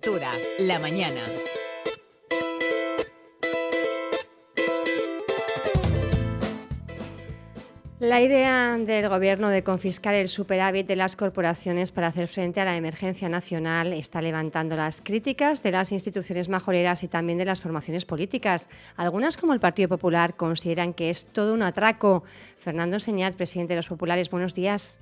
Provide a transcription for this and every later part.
Fuerteventura, la mañana. La idea del Gobierno de confiscar el superávit de las corporaciones para hacer frente a la emergencia nacional está levantando las críticas de las instituciones majoreras y también de las formaciones políticas. Algunas, como el Partido Popular, consideran que es todo un atraco. Fernando Señat, presidente de los Populares, buenos días.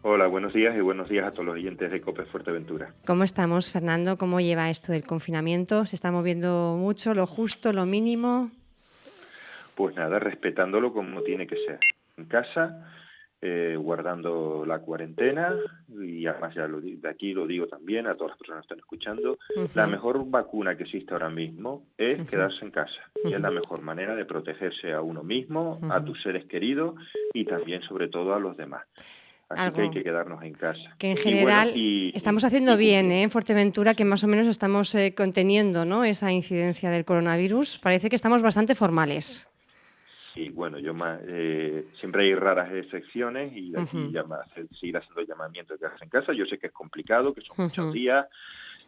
Hola, buenos días y buenos días a todos los oyentes de COPE Fuerteventura. ¿Cómo estamos, Fernando? ¿Cómo lleva esto del confinamiento? ¿Se está moviendo mucho, lo justo, lo mínimo? Pues nada, respetándolo como tiene que ser. En casa, guardando la cuarentena y además de aquí lo digo también a todas las personas que están escuchando, la mejor vacuna que existe ahora mismo es quedarse en casa y es la mejor manera de protegerse a uno mismo, a tus seres queridos y también sobre todo a los demás. Así que hay Algo que quedarnos en casa. que en Y bueno, general estamos haciendo y bien, cumplir. ¿eh? En Fuerteventura, que Sí. más o menos estamos conteniendo, ¿no?, esa incidencia del coronavirus. Parece que estamos bastante formales. Sí, bueno, siempre hay raras excepciones y de aquí Ujú, seguir haciendo llamamientos de quedarse en casa. Yo sé que es complicado, que son muchos ujú, días,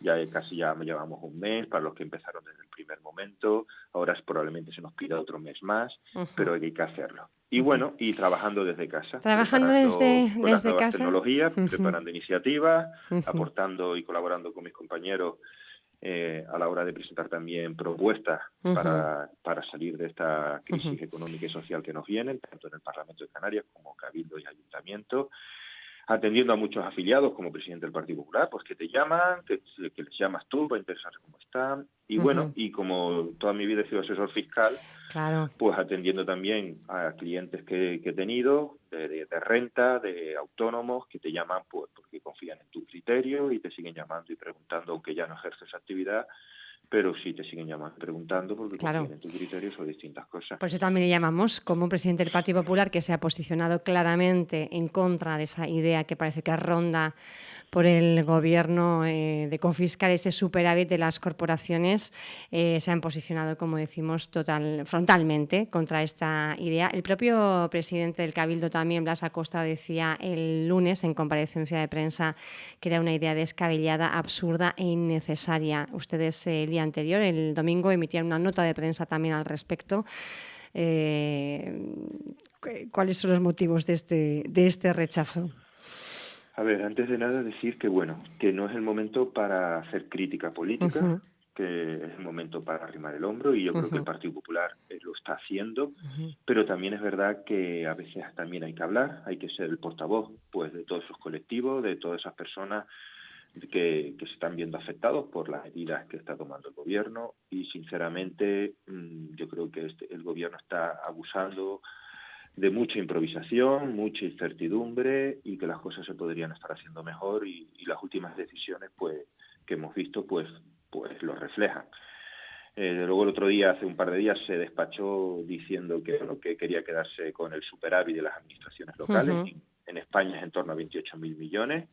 ya llevamos un mes para los que empezaron desde el primer momento, ahora probablemente se nos pida otro mes más, ujú, pero hay que hacerlo. Y ujú. bueno, y trabajando desde casa, Trabajando preparando con las desde nuevas casa. tecnologías, Ujú, preparando iniciativas, ujú, aportando y colaborando con mis compañeros a la hora de presentar también propuestas ujú, para salir de esta ujú. crisis económica y social que nos viene, tanto en el Parlamento de Canarias como Cabildo y Ayuntamiento, atendiendo a muchos afiliados como presidente del Partido Popular, pues que te llaman, que les llamas tú para interesarse cómo están. Y bueno, Ujú. y como toda mi vida he sido asesor fiscal, Claro. pues atendiendo también a clientes que he tenido, de renta, de autónomos, que te llaman pues porque confían en tu criterio y te siguen llamando y preguntando, aunque ya no ejerces actividad, pero sí te siguen llamando y preguntando porque confían Claro. en tu criterio sobre distintas cosas. Por eso también le llamamos como un presidente del Partido Popular que se ha posicionado claramente en contra de esa idea que parece que ronda por el Gobierno de confiscar ese superávit de las corporaciones. Se han posicionado, como decimos, frontalmente contra esta idea. El propio presidente del Cabildo también, Blas Acosta, decía el lunes en comparecencia de prensa que era una idea descabellada, absurda e innecesaria. Ustedes el día anterior, el domingo, emitían una nota de prensa también al respecto. Eh, ¿Cuáles son los motivos de este rechazo? A ver, antes de nada decir que bueno, que no es el momento para hacer crítica política, Ujú, que es el momento para arrimar el hombro y yo creo que el ujú, Partido Popular lo está haciendo, ujú. pero también es verdad que a veces también hay que hablar, hay que ser el portavoz pues de todos esos colectivos, de todas esas personas que se están viendo afectados por las medidas que está tomando el gobierno y sinceramente yo creo que el gobierno está abusando de mucha improvisación, mucha incertidumbre y que las cosas se podrían estar haciendo mejor y las últimas decisiones pues que hemos visto pues lo reflejan. Luego el otro día, hace un par de días, se despachó diciendo que, bueno, que quería quedarse con el superávit de las administraciones locales. Ujú, En España es en torno a 28.000 millones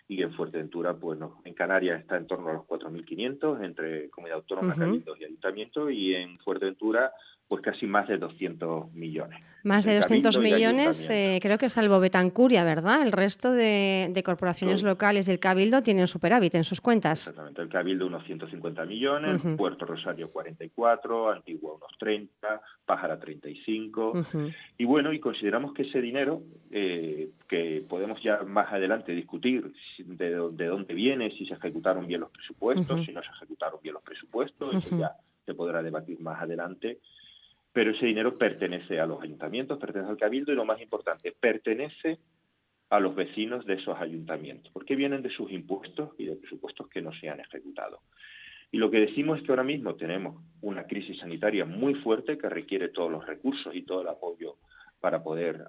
y en Fuerteventura, pues no, en Canarias está en torno a los 4.500 entre comunidad autónoma, ujú. cabildos y ayuntamientos y en Fuerteventura pues casi más de 200 millones Más de entre 200 cabildo y millones, ayuntamiento. creo que salvo Betancuria, ¿verdad? El resto de corporaciones Todo. locales del Cabildo tienen superávit en sus cuentas. Exactamente, el Cabildo unos 150 millones, Ujú, Puerto Rosario 44, Antigua unos 30, Pájara 35. ujú, Y bueno, y consideramos que ese dinero, que podemos ya más adelante discutir de dónde viene, si se ejecutaron bien los presupuestos, ujú, si no se ejecutaron bien los presupuestos, eso ujú, ya se podrá debatir más adelante, pero ese dinero pertenece a los ayuntamientos, pertenece al Cabildo y lo más importante, pertenece a los vecinos de esos ayuntamientos, porque vienen de sus impuestos y de presupuestos que no se han ejecutado. Y lo que decimos es que ahora mismo tenemos una crisis sanitaria muy fuerte que requiere todos los recursos y todo el apoyo para poder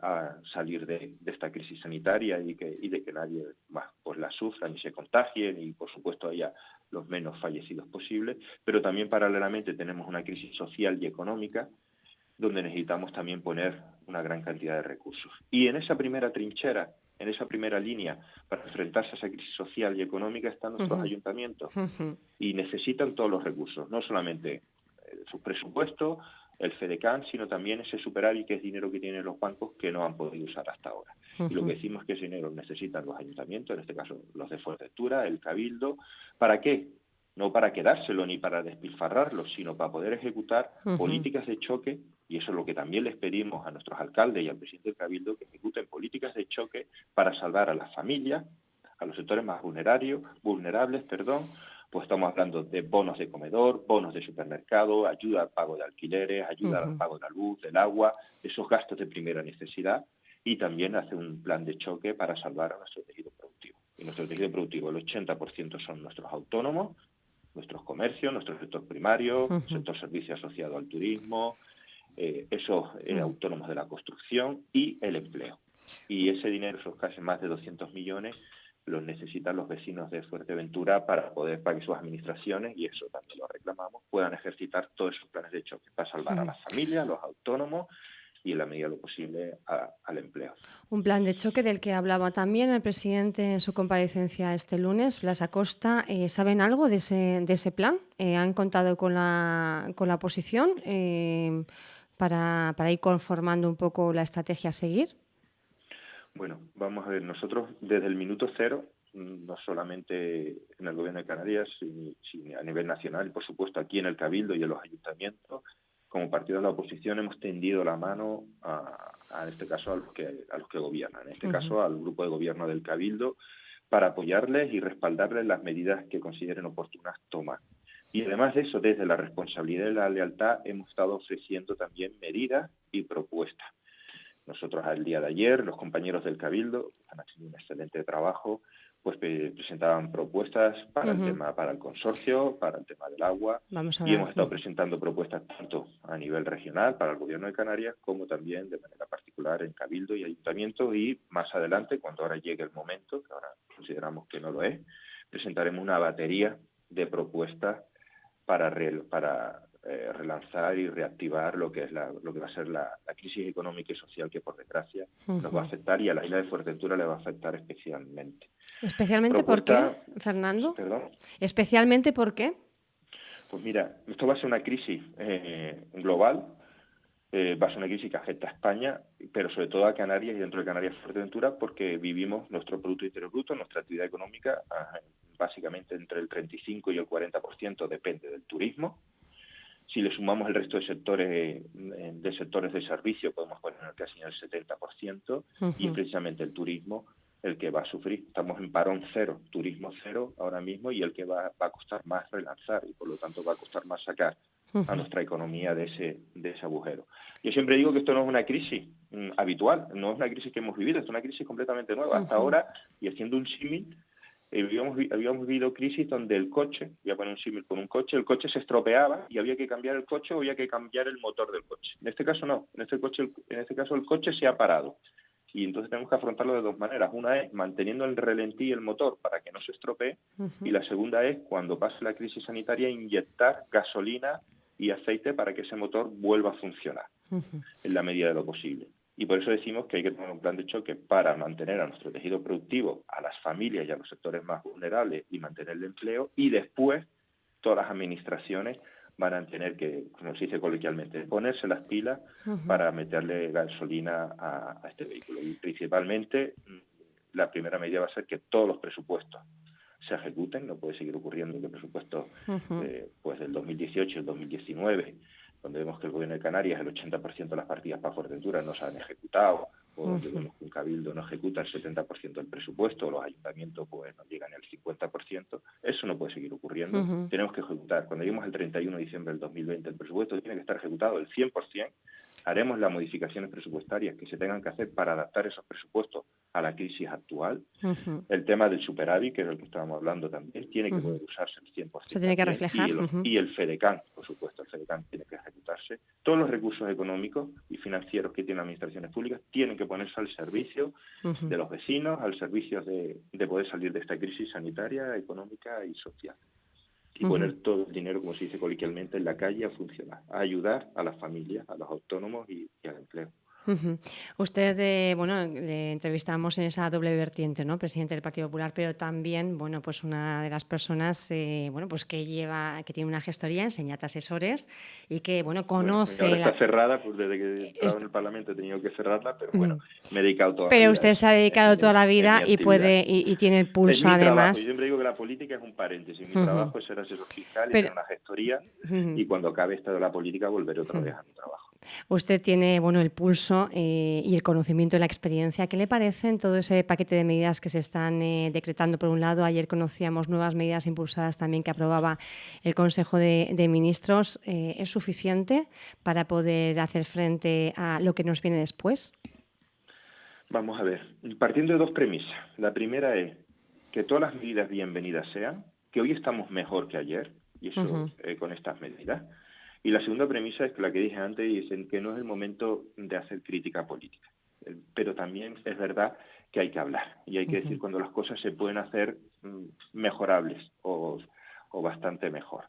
salir de esta crisis sanitaria y de que nadie más pues la sufra ni se contagie y por supuesto haya los menos fallecidos posibles, pero también paralelamente tenemos una crisis social y económica donde necesitamos también poner una gran cantidad de recursos. Y en esa primera trinchera, en esa primera línea, para enfrentarse a esa crisis social y económica están nuestros ujú, ayuntamientos ujú, y necesitan todos los recursos, no solamente sus presupuestos, el FEDECAN, sino también ese superávit que es dinero que tienen los bancos que no han podido usar hasta ahora. Y lo ujú, que decimos es que ese dinero necesitan los ayuntamientos, en este caso los de Fuerteventura, el Cabildo. ¿Para qué? no para quedárselo ni para despilfarrarlo, sino para poder ejecutar Ujú. políticas de choque, y eso es lo que también les pedimos a nuestros alcaldes y al presidente del Cabildo, que ejecuten políticas de choque para salvar a las familias, a los sectores más vulnerables, pues estamos hablando de bonos de comedor, bonos de supermercado, ayuda al pago de alquileres, ayuda al Ujú. pago de la luz, del agua, esos gastos de primera necesidad, y también hace un plan de choque para salvar a nuestro tejido productivo. Y nuestro tejido productivo, el 80% son nuestros autónomos, nuestros comercios, nuestro sector primario, Ujú. sector servicio asociado al turismo, esos Mm. autónomos de la construcción y el empleo. Y ese dinero, esos casi más de 200 millones, los necesitan los vecinos de Fuerteventura para que sus administraciones, y eso también lo reclamamos, puedan ejercitar todos esos planes de choque para salvar a Ujú. las familias, a los autónomos y en la medida de lo posible al empleo. Un plan de choque del que hablaba también el presidente en su comparecencia este lunes, Blas Acosta. ¿Saben algo de ese plan? ¿Han contado con la oposición para ir conformando un poco la estrategia a seguir? Bueno, vamos a ver, nosotros desde el minuto cero, no solamente en el Gobierno de Canarias, sino a nivel nacional y por supuesto aquí en el Cabildo y en los ayuntamientos, como partido de la oposición hemos tendido la mano en este caso a los que gobiernan, en este Ujú. caso al grupo de gobierno del Cabildo, para apoyarles y respaldarles las medidas que consideren oportunas tomar. Y además de eso, desde la responsabilidad y la lealtad, hemos estado ofreciendo también medidas y propuestas. Nosotros al día de ayer, los compañeros del Cabildo, que están haciendo un excelente trabajo, pues presentaban propuestas para el Ujú. tema, para el consorcio, para el tema del agua, Vamos a y hablar. hemos estado Ujú. presentando propuestas tanto a nivel regional para el Gobierno de Canarias como también de manera particular en Cabildo y Ayuntamiento, y más adelante, cuando ahora llegue el momento, que ahora consideramos que no lo es, presentaremos una batería de propuestas para relanzar y reactivar lo que es lo que va a ser la crisis económica y social que por desgracia nos va a Ujú. afectar, y a la isla de Fuerteventura le va a afectar especialmente. ¿Especialmente por qué, Propuesta, Fernando? perdón, ¿Especialmente por qué? pues mira, esto va a ser una crisis global, va a ser una crisis que afecta a España, pero sobre todo a Canarias y dentro de Canarias Fuerteventura, porque vivimos nuestro Producto Interior Bruto, nuestra actividad económica, básicamente entre el 35 y el 40% depende del turismo. Si le sumamos el resto de sectores de servicio, podemos poner casi en el 70%, y es Ujú. precisamente el turismo el que va a sufrir. Estamos en parón cero, turismo cero ahora mismo, y el que va a costar más relanzar, y por lo tanto va a costar más sacar a Ujú. nuestra economía de ese agujero. Yo siempre digo que esto no es una crisis habitual, no es una crisis que hemos vivido, es una crisis completamente nueva. Hasta Ujú. ahora, y haciendo un símil, habíamos vivido crisis donde el coche, voy a poner un símil con un coche, el coche se estropeaba y había que cambiar el coche o había que cambiar el motor del coche. En este caso no, en este caso el coche se ha parado, y entonces tenemos que afrontarlo de dos maneras. Una es manteniendo el relentí el motor para que no se estropee, y Ujú. la segunda es, cuando pase la crisis sanitaria, inyectar gasolina y aceite para que ese motor vuelva a funcionar Ujú. en la medida de lo posible. Y por eso decimos que hay que tener un plan de choque para mantener a nuestro tejido productivo, a las familias y a los sectores más vulnerables, y mantener el empleo, y después todas las administraciones van a tener que, como se dice coloquialmente, ponerse las pilas Ujú. para meterle gasolina a este vehículo. Y principalmente la primera medida va a ser que todos los presupuestos se ejecuten. No puede seguir ocurriendo que presupuestos Ujú. pues del 2018 y el 2019, donde vemos que el Gobierno de Canarias, el 80% de las partidas para Fuerteventura no se han ejecutado, o donde Ujú. vemos que un cabildo no ejecuta el 70% del presupuesto, o los ayuntamientos pues no llegan al 50%, eso no puede seguir ocurriendo. Ujú. Tenemos que ejecutar, cuando lleguemos el 31 de diciembre del 2020, el presupuesto tiene que estar ejecutado el 100%, haremos las modificaciones presupuestarias que se tengan que hacer para adaptar esos presupuestos a la crisis actual. Ujú. El tema del superávit, que es el que estábamos hablando también, tiene que Ujú. poder usarse el Se 100% tiene que también, reflejar. Ujú. y el FEDECAN, por supuesto, el FEDECAN tiene que ejecutarse. Todos los recursos económicos y financieros que tienen las administraciones públicas tienen que ponerse al servicio Ujú. de los vecinos, al servicio de poder salir de esta crisis sanitaria, económica y social. Y Ujú. poner todo el dinero, como se dice coloquialmente, en la calle a funcionar, a ayudar a las familias, a los autónomos y al empleo. Ujú. Usted, bueno, le entrevistamos en esa doble vertiente, ¿no? Presidente del Partido Popular, pero también, bueno, pues una de las personas, bueno, pues que tiene una gestoría, Enseñat Asesores, y que, bueno, Bueno, y ahora conoce está la... cerrada, pues desde que he entrado est- en el Parlamento he tenido que cerrarla, pero bueno, mm, me he dedicado toda la pero vida a usted eso. se ha dedicado toda la Es mi vida y actividad. puede, y tiene el Es pulso mi trabajo. Yo además. siempre digo que la política es un paréntesis. Mi Ujú. trabajo es ser asesor fiscal y Pero, tener una gestoría, ujú, y cuando acabe esto de la política volveré otra ujú. vez a mi trabajo. Usted tiene, bueno, el pulso y el conocimiento y la experiencia. ¿Qué le parecen todo ese paquete de medidas que se están decretando? Por un lado, ayer conocíamos nuevas medidas impulsadas también que aprobaba el Consejo de Ministros. ¿Es suficiente para poder hacer frente a lo que nos viene después? Vamos a ver, partiendo de dos premisas. La primera es que todas las medidas bienvenidas sean, que hoy estamos mejor que ayer, y eso Ujú, con estas medidas. Y la segunda premisa es que la que dije antes, y es en que no es el momento de hacer crítica política. Pero también es verdad que hay que hablar y hay que decir ujú, cuando las cosas se pueden hacer mejorables o bastante mejor.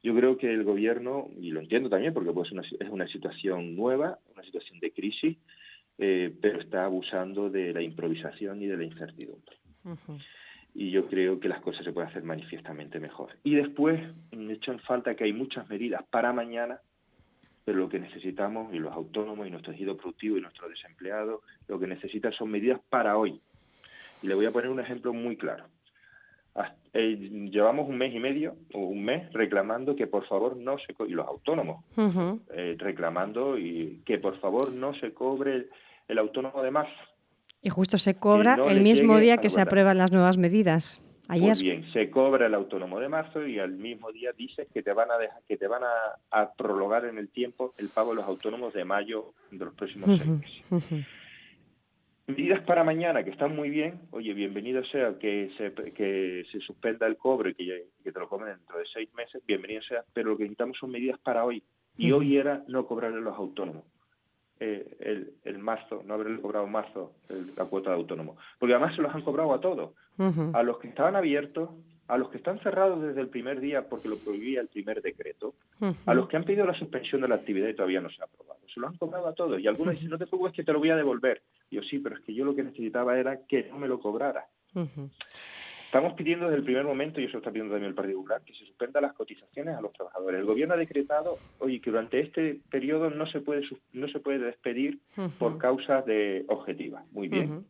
Yo creo que el gobierno, y lo entiendo también porque pues es una situación nueva, una situación de crisis, pero está abusando de la improvisación y de la incertidumbre. ujú, Y yo creo que las cosas se pueden hacer manifiestamente mejor. Y después, he hecho en falta que hay muchas medidas para mañana, pero lo que necesitamos, y los autónomos, y nuestro tejido productivo, y nuestros desempleados, lo que necesitan son medidas para hoy. Y le voy a poner un ejemplo muy claro. Llevamos un mes y medio, o un mes, reclamando que por favor no se... y los autónomos, ujú. reclamando y que por favor no se cobre el autónomo de marzo, Y justo se que cobra no el les mismo llegue día a que la se cuenta. aprueban las nuevas medidas, Pues ayer. bien, se cobra el autónomo de marzo y al mismo día dices que te van a dejar, que te van a prorrogar en el tiempo el pago de los autónomos de mayo de los próximos 6 meses. Ujú. Medidas para mañana que están muy bien. Oye, bienvenido sea que se suspenda el cobro y que te lo cobren dentro de 6 meses, bienvenido sea, pero lo que necesitamos son medidas para hoy. Y Ujú, hoy era no cobrarle a los autónomos el marzo, no haberle cobrado en marzo la cuota de autónomo. Porque además se los han cobrado a todos. ujú, A los que estaban abiertos, a los que están cerrados desde el primer día porque lo prohibía el primer decreto, a ujú, los que han pedido la suspensión de la actividad y todavía no se ha aprobado. Se lo han cobrado a todos. Y algunos dicen, no te preocupes que te lo voy a devolver. Y yo, sí, pero es que yo lo que necesitaba era que no me lo cobrara. ujú. Estamos pidiendo desde el primer momento, y eso está pidiendo también el Partido Popular, que se suspendan las cotizaciones a los trabajadores. El gobierno ha decretado, oye, que durante este periodo no se puede despedir por Ujú, causas objetivas. Muy bien, ujú,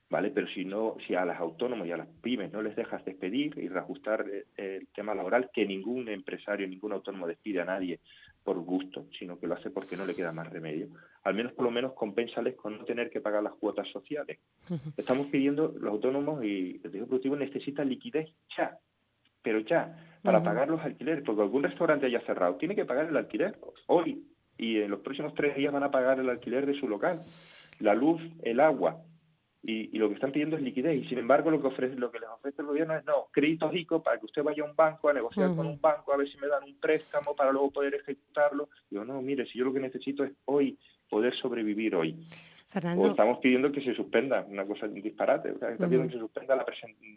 ¿vale? Pero si a las autónomas y a las pymes no les dejas despedir y reajustar el tema laboral, que ningún empresario, ningún autónomo despide a nadie por gusto, sino que lo hace porque no le queda más remedio, al menos por lo menos compénsales con no tener que pagar las cuotas sociales. ujú, Estamos pidiendo, los autónomos y el tejido productivo necesitan liquidez ya, pero ya, para ujú. pagar los alquileres, porque algún restaurante haya cerrado, tiene que pagar el alquiler hoy, y en los próximos 3 días van a pagar el alquiler de su local, la luz, el agua, y lo que están pidiendo es liquidez. Y sin embargo lo que les ofrece el gobierno es no, créditos ICO para que usted vaya a un banco a negociar con Ujú. un banco a ver si me dan un préstamo para luego poder ejecutarlo. Digo, no, mire, si yo lo que necesito es hoy, poder sobrevivir hoy. O Fernando, estamos pidiendo que se suspenda, una cosa, un disparate, o sea, está pidiendo ujú, que se suspenda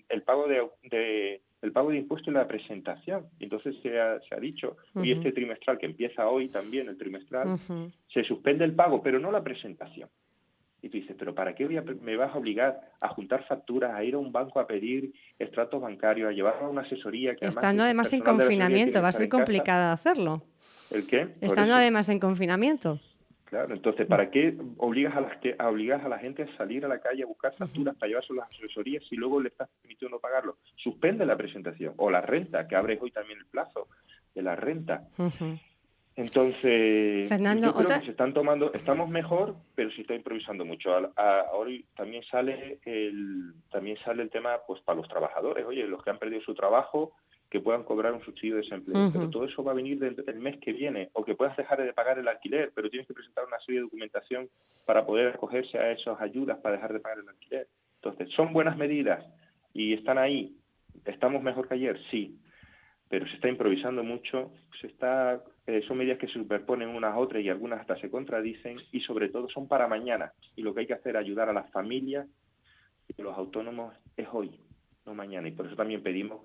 el pago de impuesto y la presentación. Y entonces se ha dicho, hoy ujú, este trimestral, que empieza hoy también el trimestral, ujú. se suspende el pago, pero no la presentación. Y tú dices, pero ¿para qué me vas a obligar a juntar facturas, a ir a un banco a pedir extractos bancarios, a llevar a una asesoría, que además Estando el además en personal de la asesoría tiene confinamiento, que va a estar ser en casa? complicado hacerlo. ¿El qué? Por Estando eso. además en confinamiento. Claro, entonces, ¿para qué obligas a la gente a salir a la calle a buscar Ujú, facturas para llevarse a las asesorías si luego le estás permitiendo no pagarlo? Suspende la presentación. O la renta, que abres hoy también el plazo de la renta. ujú. Entonces, Fernando, yo creo que otra. se están tomando, estamos mejor, pero se está improvisando mucho. Ahora también sale el tema, pues para los trabajadores, oye, los que han perdido su trabajo, que puedan cobrar un subsidio de desempleo. Pero Ujú, todo eso va a venir el mes que viene, o que puedas dejar de pagar el alquiler, pero tienes que presentar una serie de documentación para poder acogerse a esas ayudas para dejar de pagar el alquiler. Entonces, son buenas medidas y están ahí. ¿Estamos mejor que ayer? Sí, pero se está improvisando mucho, son medidas que se superponen unas a otras y algunas hasta se contradicen, y sobre todo son para mañana, y lo que hay que hacer es ayudar a las familias y a los autónomos es hoy, no mañana, y por eso también pedimos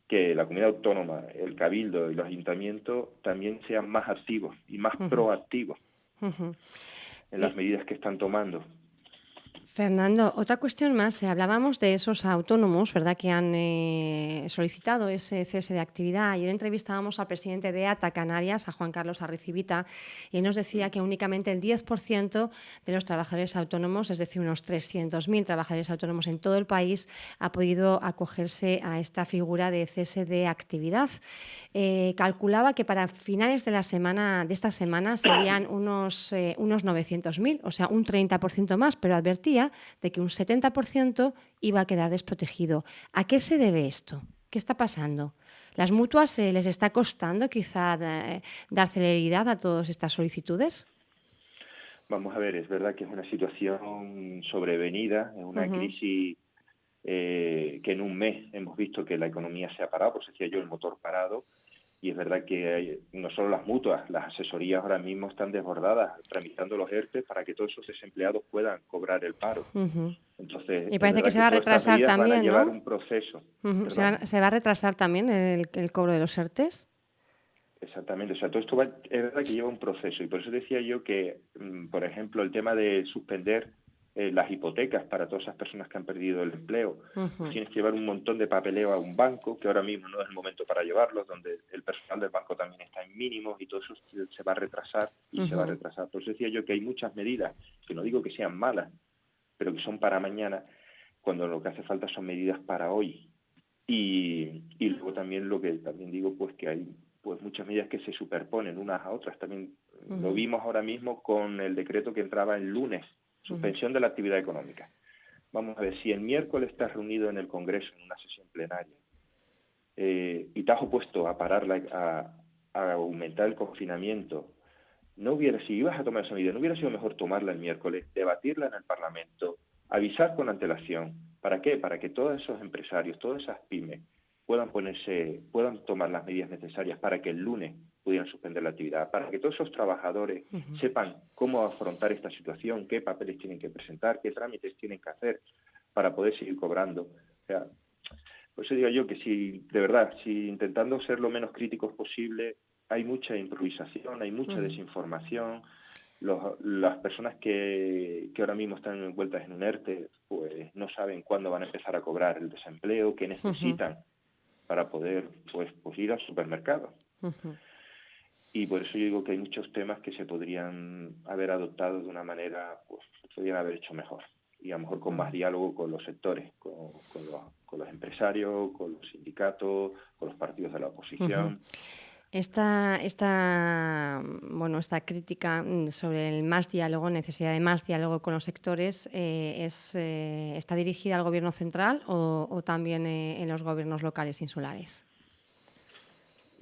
que la comunidad autónoma, el cabildo y los ayuntamientos también sean más activos y más ujú, proactivos. ujú. en las medidas que están tomando. Fernando, otra cuestión más. Hablábamos de esos autónomos, ¿verdad?, que han solicitado ese cese de actividad. Ayer entrevistábamos al presidente de ATA Canarias, a Juan Carlos Arricivita, y él nos decía que únicamente el 10% de los trabajadores autónomos, es decir, unos 300.000 trabajadores autónomos en todo el país, ha podido acogerse a esta figura de cese de actividad. Calculaba que para finales de esta semana serían unos 900.000, o sea, un 30% más, pero advertía de que un 70% iba a quedar desprotegido. ¿A qué se debe esto? ¿Qué está pasando? ¿Las mutuas les está costando quizá dar celeridad a todas estas solicitudes? Vamos a ver, es verdad que es una situación sobrevenida, es una crisis que en un mes hemos visto que la economía se ha parado, pues decía yo, el motor parado, y es verdad que no solo las mutuas, las asesorías ahora mismo están desbordadas, tramitando los ERTE para que todos esos desempleados puedan cobrar el paro. Entonces, Y es parece que verdad se que va a todas estas retrasar medidas van a también, llevar ¿no? un proceso. ¿Se va a retrasar también el cobro de los ERTEs? Exactamente, o sea, todo esto es verdad que lleva un proceso y por eso decía yo que, por ejemplo, el tema de suspender las hipotecas para todas esas personas que han perdido el empleo, pues tienes que llevar un montón de papeleo a un banco, que ahora mismo no es el momento para llevarlos, donde el personal del banco también está en mínimos y todo eso se va a retrasar y se va a retrasar. Por eso decía yo que hay muchas medidas, que no digo que sean malas, pero que son para mañana, cuando lo que hace falta son medidas para hoy. Y luego también lo que también digo, pues que hay pues muchas medidas que se superponen unas a otras. También lo vimos ahora mismo con el decreto que entraba el lunes, suspensión de la actividad económica. Vamos a ver, si el miércoles estás reunido en el Congreso en una sesión plenaria y te has opuesto a a aumentar el confinamiento, si ibas a tomar esa medida, ¿no hubiera sido mejor tomarla el miércoles, debatirla en el Parlamento, avisar con antelación? ¿Para qué? Para que todos esos empresarios, todas esas pymes puedan tomar las medidas necesarias para que el lunes pudieran suspender la actividad, para que todos esos trabajadores sepan cómo afrontar esta situación, qué papeles tienen que presentar, qué trámites tienen que hacer para poder seguir cobrando. O sea, por eso digo yo que de verdad, si intentando ser lo menos críticos posible, hay mucha improvisación, hay mucha desinformación. Las personas que ahora mismo están envueltas en un ERTE, pues no saben cuándo van a empezar a cobrar el desempleo, qué necesitan para poder pues ir al supermercado. Y por eso yo digo que hay muchos temas que se podrían haber adoptado de una manera, pues podrían haber hecho mejor. Y a lo mejor con más diálogo con los sectores, con los empresarios, con los sindicatos, con los partidos de la oposición. Esta crítica sobre el más diálogo, necesidad de más diálogo con los sectores, ¿está dirigida al Gobierno central o también en los gobiernos locales insulares?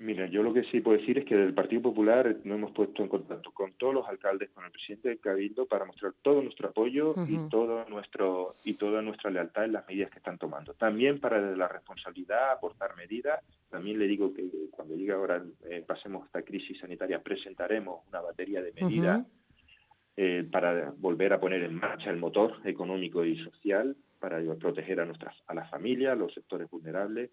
Mira, yo lo que sí puedo decir es que del Partido Popular nos hemos puesto en contacto con todos los alcaldes, con el presidente del Cabildo, para mostrar todo nuestro apoyo y toda nuestra lealtad en las medidas que están tomando. También para la responsabilidad, aportar medidas. También le digo que cuando llegue ahora, pasemos esta crisis sanitaria, presentaremos una batería de medidas para volver a poner en marcha el motor económico y social, para proteger a las familias, a los sectores vulnerables.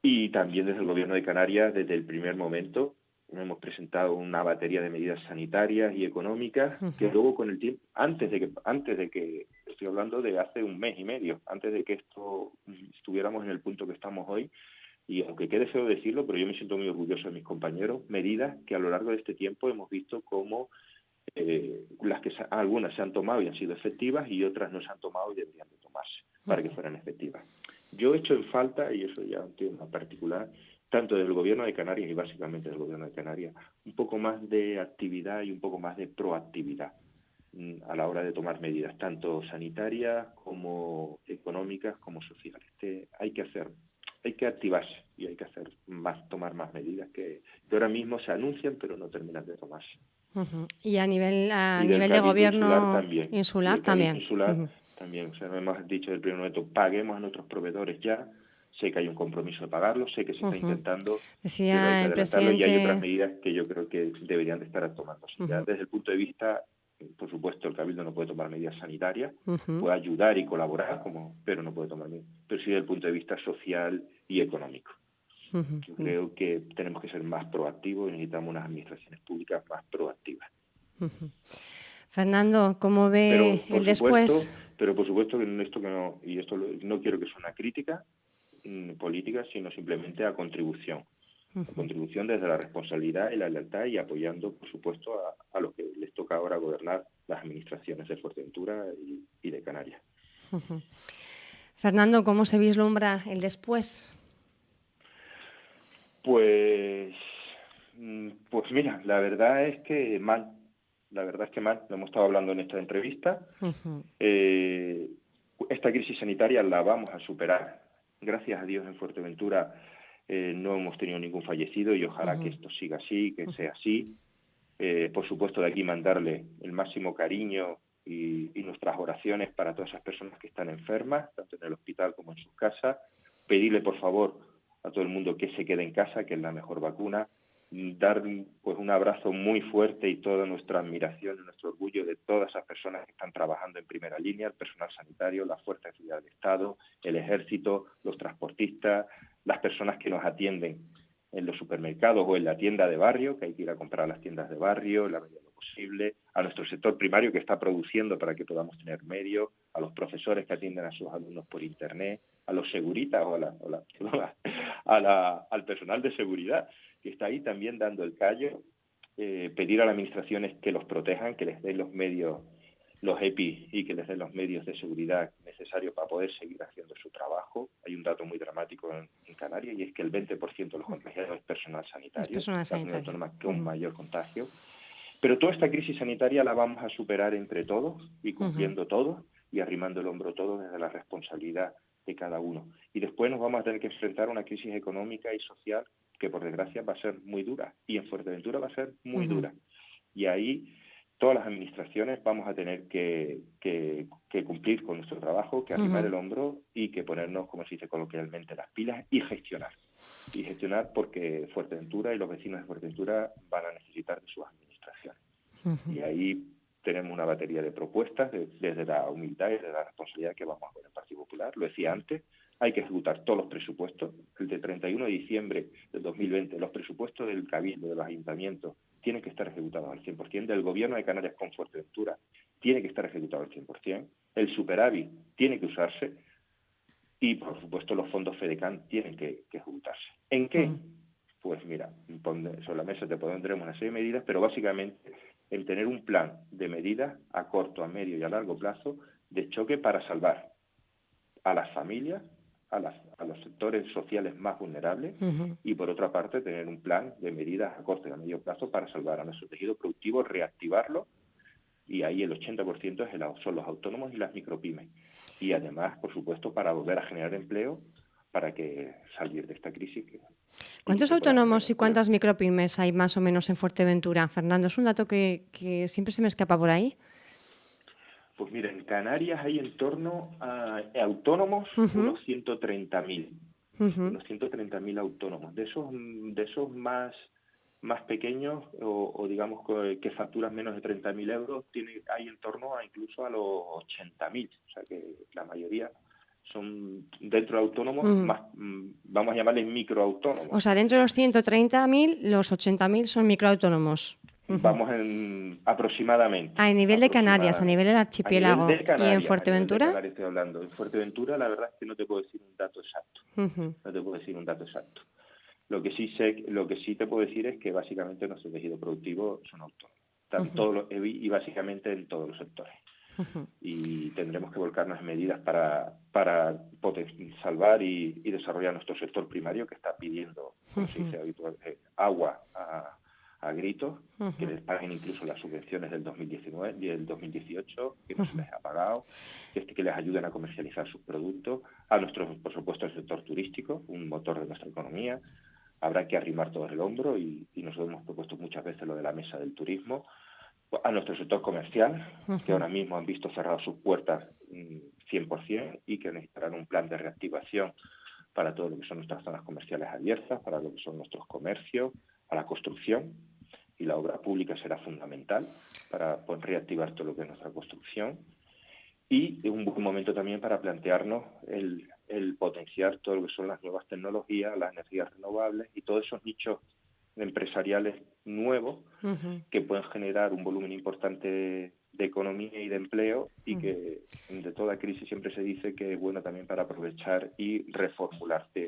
Y también desde el Gobierno de Canarias, desde el primer momento, hemos presentado una batería de medidas sanitarias y económicas que luego con el tiempo, antes de que, estoy hablando de hace un mes y medio, antes de que estuviéramos en el punto que estamos hoy, y aunque quede feo decirlo, pero yo me siento muy orgulloso de mis compañeros, medidas que a lo largo de este tiempo hemos visto como algunas se han tomado y han sido efectivas y otras no se han tomado y deberían de tomarse para que fueran efectivas. Yo he hecho en falta, y eso ya es un tema particular, tanto del Gobierno de Canarias y básicamente del Gobierno de Canarias, un poco más de actividad y un poco más de proactividad a la hora de tomar medidas, tanto sanitarias como económicas como sociales. Hay que activarse y hay que tomar más medidas que ahora mismo se anuncian pero no terminan de tomarse. Y a nivel de Cabildo gobierno y insular del Cabildo también. insular también. O sea, no hemos dicho del primer momento, paguemos a nuestros proveedores ya. Sé que hay un compromiso de pagarlo, sé que se está intentando, pero hay Decía que el adelantarlo y hay otras presidente. medidas que yo creo que deberían de estar tomándose. Ya desde el punto de vista, por supuesto, el Cabildo no puede tomar medidas sanitarias, puede ayudar y colaborar, pero no puede tomar medidas. Pero sí desde el punto de vista social y económico. Yo creo que tenemos que ser más proactivos y necesitamos unas administraciones públicas más proactivas. Fernando, ¿cómo Pero ve el por supuesto, después? que en esto que no, y esto no quiero que sea una crítica política, sino simplemente a Ujú. contribución desde la responsabilidad y la lealtad y apoyando, por supuesto, a los que les toca ahora gobernar las administraciones de Fuerteventura y de Canarias. Ujú. Fernando, ¿cómo se vislumbra el después? Pues, pues mira, la verdad es que mal. La verdad es que mal. Lo hemos estado hablando en esta entrevista. Ujú. Eh, Esta crisis sanitaria la vamos a superar. Gracias a Dios en Fuerteventura no hemos tenido ningún fallecido y ojalá que Ujú. esto siga así, que Ujú. sea así. Por supuesto, de aquí mandarle el máximo cariño y nuestras oraciones para todas esas personas que están enfermas, tanto en el hospital como en sus casas. Pedirle, por favor, a todo el mundo que se quede en casa, que es la mejor vacuna. Dar pues un abrazo muy fuerte y toda nuestra admiración y nuestro orgullo de todas esas personas que están trabajando en primera línea, el personal sanitario, las fuerzas de seguridad del Estado, el ejército, los transportistas, las personas que nos atienden en los supermercados o en la tienda de barrio, que hay que ir a comprar a las tiendas de barrio en la medida de lo posible, a nuestro sector primario que está produciendo para que podamos tener medios, a los profesores que atienden a sus alumnos por internet, a los seguritas o al personal de seguridad que está ahí también dando el callo, pedir a las administraciones que los protejan, que les den los medios, los EPI y que les den los medios de seguridad necesarios para poder seguir haciendo su trabajo. Hay un dato muy dramático en Canarias y es que el 20% de los contagiados es personal Es sanitario, personal la comunidad sanitario. autónoma con Ujú. mayor contagio. Pero toda esta crisis sanitaria la vamos a superar entre todos y Ujú. cumpliendo todos y arrimando el hombro todos desde la responsabilidad de cada uno. Y después nos vamos a tener que enfrentar a una crisis económica y social que por desgracia va a ser muy dura y en Fuerteventura va a ser muy Ujú. dura. Y ahí todas las administraciones vamos a tener que cumplir con nuestro trabajo, que arrimar Ujú. el hombro y que ponernos, como se dice coloquialmente, las pilas y gestionar. Y gestionar porque Fuerteventura y los vecinos de Fuerteventura van a necesitar de sus administraciones. Ujú. Y ahí tenemos una batería de propuestas desde la humildad y desde la responsabilidad que vamos a poner en el Partido Popular. Lo decía antes, hay que ejecutar todos los presupuestos. El de 31 de diciembre del 2020, los presupuestos del Cabildo, de los ayuntamientos, tienen que estar ejecutados al 100%. Del Gobierno de Canarias con Fuerteventura tiene que estar ejecutado al 100%. El superávit tiene que usarse y, por supuesto, los fondos FEDECAN tienen que ejecutarse. ¿En qué? Ujú. Pues mira, sobre la mesa te pondremos una serie de medidas, pero básicamente el tener un plan de medidas a corto, a medio y a largo plazo de choque para salvar a las familias, a los sectores sociales más vulnerables Ujú. y, por otra parte, tener un plan de medidas a corto y a medio plazo para salvar a nuestro tejido productivo, reactivarlo y ahí el 80% son los autónomos y las micropymes. Y además, por supuesto, para volver a generar empleo para que salir de esta crisis y que ¿Cuántos se pueda generar autónomos y empleo. cuántas micropymes hay más o menos en Fuerteventura? Fernando, es un dato que siempre se me escapa por ahí. Pues mira, en Canarias hay en torno a autónomos Ujú. unos 130.000, Ujú. unos 130.000 autónomos. De esos más pequeños o digamos que facturan menos de 30.000 euros, hay en torno a incluso a los 80.000. O sea que la mayoría son dentro de autónomos Ujú. más, vamos a llamarles O microautónomos. sea, dentro de los 130.000, los 80.000 son microautónomos. Ujú. Vamos en aproximadamente, A nivel de Canarias, a nivel del archipiélago. ¿Y en A nivel de Fuerteventura? Canarias estoy hablando. En Fuerteventura la verdad es que no te puedo decir un dato exacto. Ujú. No te puedo decir un dato exacto. Lo que sí te puedo decir es que básicamente nuestro tejido productivo son autónomos. Ujú. Y básicamente en todos los sectores. Ujú. Y tendremos que volcarnos en medidas para salvar y desarrollar nuestro sector primario que está pidiendo, como se Ujú. dice habitualmente, agua a gritos, que Ujú. les paguen incluso las subvenciones del 2019 y del 2018, que no se Ujú. les ha pagado, que les ayuden a comercializar sus productos, a nuestro, por supuesto, el sector turístico, un motor de nuestra economía. Habrá que arrimar todo el hombro y nosotros hemos propuesto muchas veces lo de la mesa del turismo, a nuestro sector comercial, que Ujú. ahora mismo han visto cerradas sus puertas 100% y que necesitarán un plan de reactivación para todo lo que son nuestras zonas comerciales abiertas, para lo que son nuestros comercios, a la construcción, y la obra pública será fundamental para poder reactivar todo lo que es nuestra construcción. Y es un buen momento también para plantearnos el potenciar todo lo que son las nuevas tecnologías, las energías renovables y todos esos nichos empresariales nuevos Ujú. que pueden generar un volumen importante de de economía y de empleo, y que de toda crisis siempre se dice que es bueno también para aprovechar y reformularte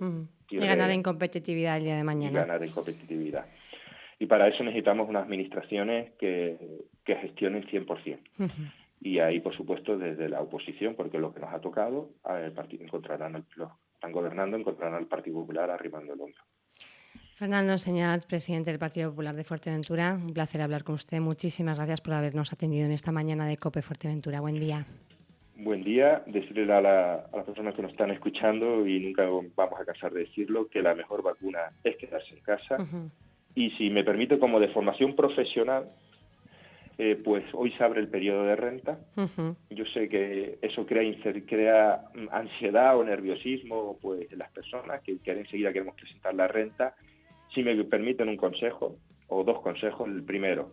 y ganar en competitividad el día de y mañana. ganar en competitividad. Y para eso necesitamos unas administraciones que gestionen 100%. Y ahí, por supuesto, desde la oposición, porque lo que nos ha tocado, el partido los están gobernando, encontrarán al Partido Popular arrimando el hombro. Fernando Enseñat, presidente del Partido Popular de Fuerteventura, un placer hablar con usted. Muchísimas gracias por habernos atendido en esta mañana de COPE Fuerteventura. Buen día. Buen día. Decirle a las personas que nos están escuchando, y nunca vamos a cansar de decirlo, que la mejor vacuna es quedarse en casa. Y si me permite, como de formación profesional, pues hoy se abre el periodo de renta. Yo sé que eso crea ansiedad o nerviosismo, pues, en las personas que enseguida queremos presentar la renta. Si me permiten un consejo, o dos consejos. El primero: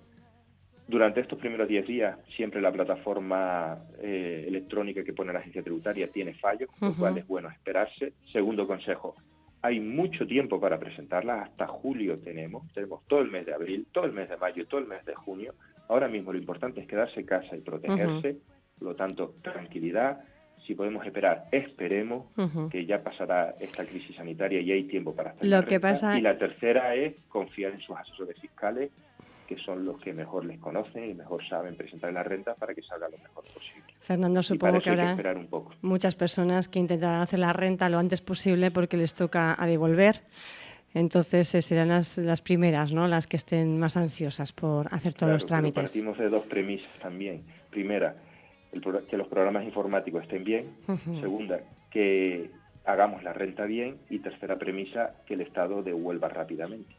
durante estos primeros 10 días, siempre la plataforma electrónica que pone la agencia tributaria tiene fallos, lo cual es bueno esperarse. Segundo consejo: hay mucho tiempo para presentarla, hasta julio tenemos todo el mes de abril, todo el mes de mayo, todo el mes de junio. Ahora mismo lo importante es quedarse en casa y protegerse, por lo tanto, tranquilidad. Si podemos esperar, esperemos, que ya pasará esta crisis sanitaria y hay tiempo para hacer la renta. Y la tercera es confiar en sus asesores fiscales, que son los que mejor les conocen y mejor saben presentar la renta para que salga lo mejor posible. Fernando, supongo que habrá muchas personas que intentarán hacer la renta lo antes posible porque les toca a devolver. Entonces serán las primeras, ¿no?, las que estén más ansiosas por hacer todos los trámites. Pero partimos de dos premisas también. Primera, que los programas informáticos estén bien. Segunda, que hagamos la renta bien. Y tercera premisa, que el Estado devuelva rápidamente.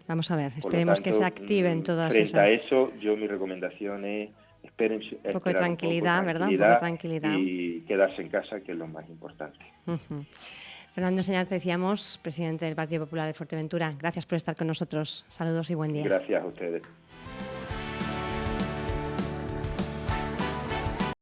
Vamos a ver, esperemos que se activen todas esas. Frente a eso, mi recomendación es esperar un poco de tranquilidad, ¿verdad? Un poco de tranquilidad. Y quedarse en casa, que es lo más importante. Fernando Enseñat, decíamos, presidente del Partido Popular de Fuerteventura. Gracias por estar con nosotros. Saludos y buen día. Gracias a ustedes.